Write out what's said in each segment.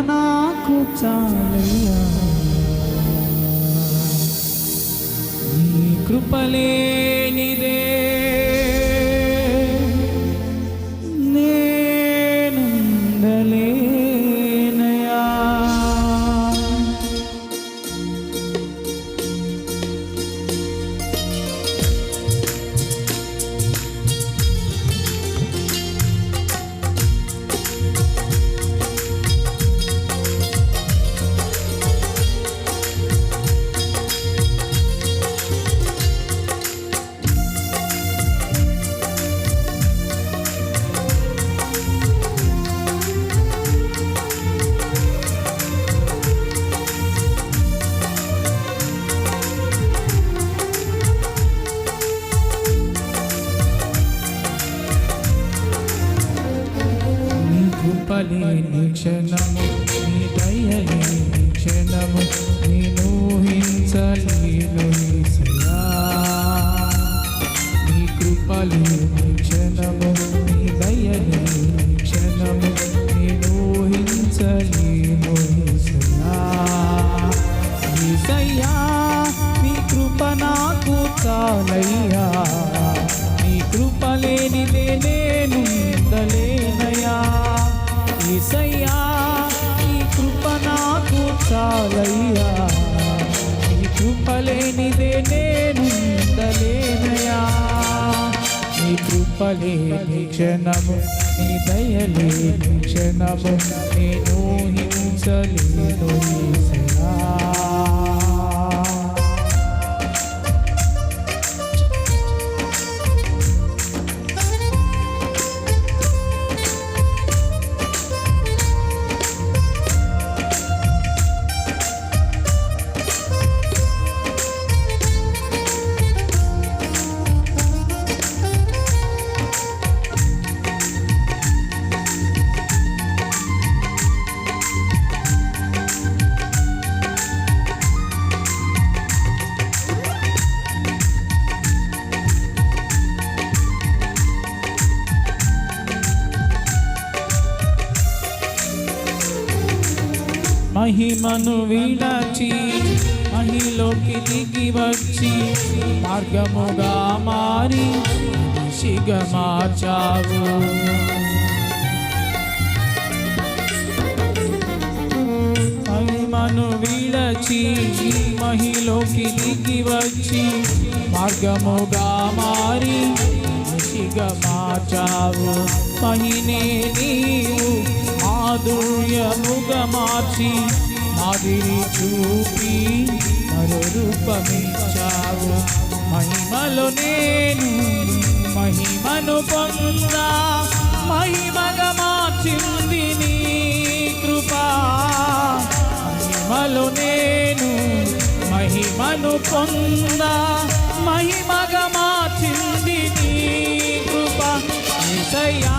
నాకు చాలయ్యా, నీ కృప లేనిదే నేనుండలేనయా. కృపలేని క్షణము, నీ దయలేని క్షణము, నేను ఊహించలేను యేసయ్యా. నీ కృపలేని క్షణము, నీ దయలేని క్షణము, నేను ఊహించలేను యేసయ్యా. యేసయ్యా, నీ కృప నాకు చాలయ్యా, నీ కృప లేనిదే నేనుండలేనయా. యేసయ్యా, నీ కృప నాకు చాలయ్యా, నీ కృప లేనిదే నేనుండలేనయా. నీ కృప లేని క్షణము, నీ దయ లేని క్షణము, నేను ఊహించలేను యేసయ్యా. మహిమను విడచి మహిలోకి దిగి వచ్చి మార్గముగా మారి దిశగా మార్చావు. మహిమను విడచి మహిలోకి దిగి వచ్చి మార్గముగా మారి దిశగా మార్చావు. మహినే నీవు మాధుర్యముగా మార్చి మాదిరి చూపి మరో రూపమిచ్చావు. మహిమలో నేను మహిమను పొందా, మహిమగా మార్చింది నీ కృప. మహిమలో నేను మహిమను పొందా, మహిమగా మార్చింది నీ కృప. యేసయ్యా,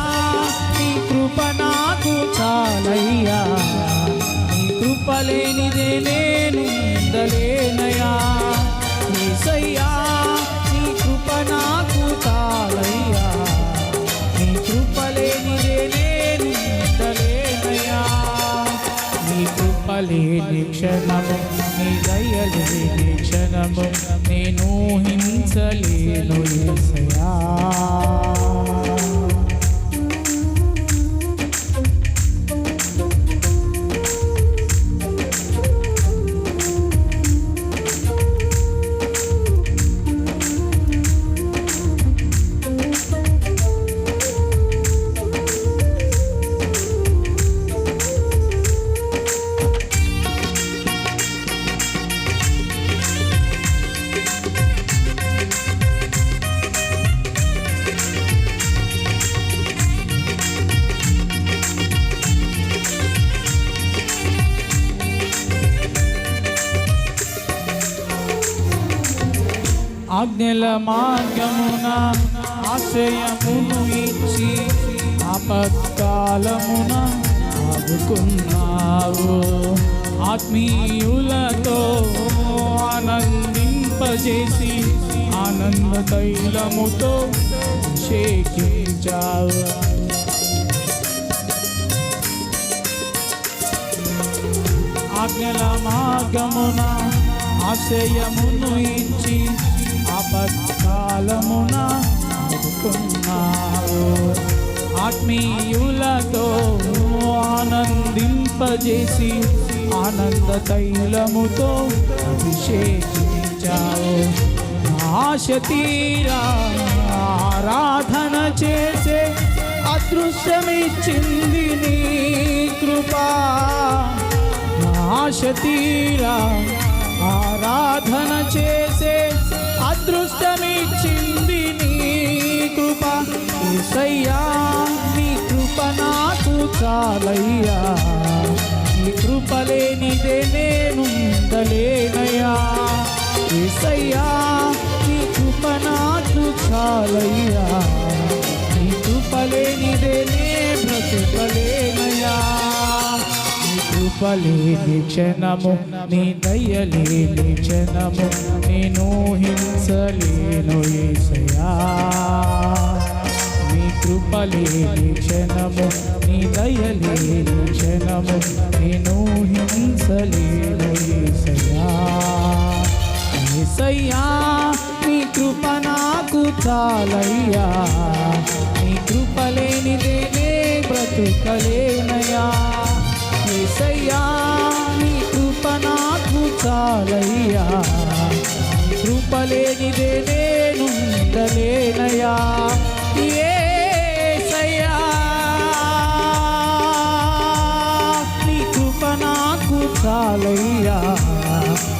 నీ కృప నాకు చాలయ్యా, నీ కృప లేనిదే నేనుండలేనయా. యేసయ్యా, నీ కృప నాకు చాలయ్యా, నీ కృప లేనిదే నేనుండలేనయా. నీ కృప లేని క్షణము, నీ దయ లేని క్షణము, నేను ఊహించలేను యేసయ్యా. ఆజ్ఞల మార్గమున ఆశ్రయమును ఇచ్చి ఆపత్కాలమున ఆదుకున్నావు. ఆత్మీయులతో ఆనందింపజేసి ఆనంద తైలముతో అభిషేకించావు. మార్గమున ఆశ్రయమును ఇచ్చి ఆపత్కాలమున ఆదుకున్నావు. ఆత్మీయులతో ఆనందింపజేసి ఆనంద తైలముతో అభిషేకించావు. ఆశ తీరా ఆరాధన చేసే అదృష్టమిచ్చింది నీ కృపా. ఆశ తీరా ఆరాధన చేసే అదృష్టమిచ్చింది నీ కృప. యేసయ్యా నీ కృప నాకు చాలయ్యా, నీ కృప లేనిదే నేనుండలేనయ్యా. యేసయ్యా నీ కృప నాకు చాలయ్యా, నీ కృప లేనిదే నే బ్రతుకలేనయ్యా. నీ కృప లేని క్షణము, నీ దయ లేని క్షణము నేను హింసలేను యేసయ్యా. నీ కృప లేని క్షణము, నీ దయ లేని క్షణము నేను హింసలేను యేసయ్యా. యేసయ్యా నీ కృప నాకు చాలయ్యా, నీ కృప లేనిదే నే బ్రతుకలేనయ్యా. యేసయ్యా నీ కృప నాకు చాలయ్యా, నీ కృప లేనిదే నేనుండలేనయ్యా. యేసయ్యా నీ కృప నాకు చాలయ్యా,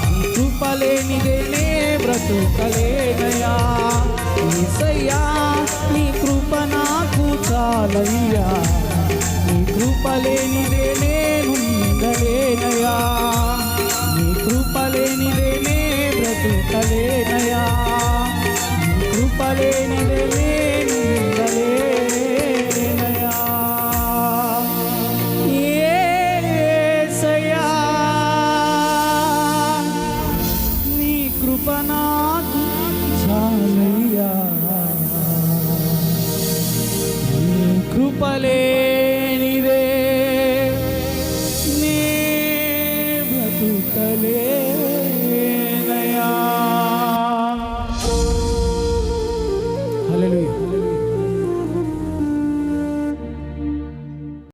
నీ కృప లేనిదే నే బ్రతుకలేనయ్యా. యేసయ్యా నీ కృప నాకు చాలయ్యా, నీ కృప లేనిదే నేనుండలేనయ్యా. నీ కృప లేనిదే నే బ్రతుకలేనయ్యా. నీ కృప లేనిదే నేనుండలేనయ్యా. యేసయ్యా నీ కృప నాకు చాలయ్యా, నీ కృప లేనిదే నే బ్రతుకలేనయ్యా.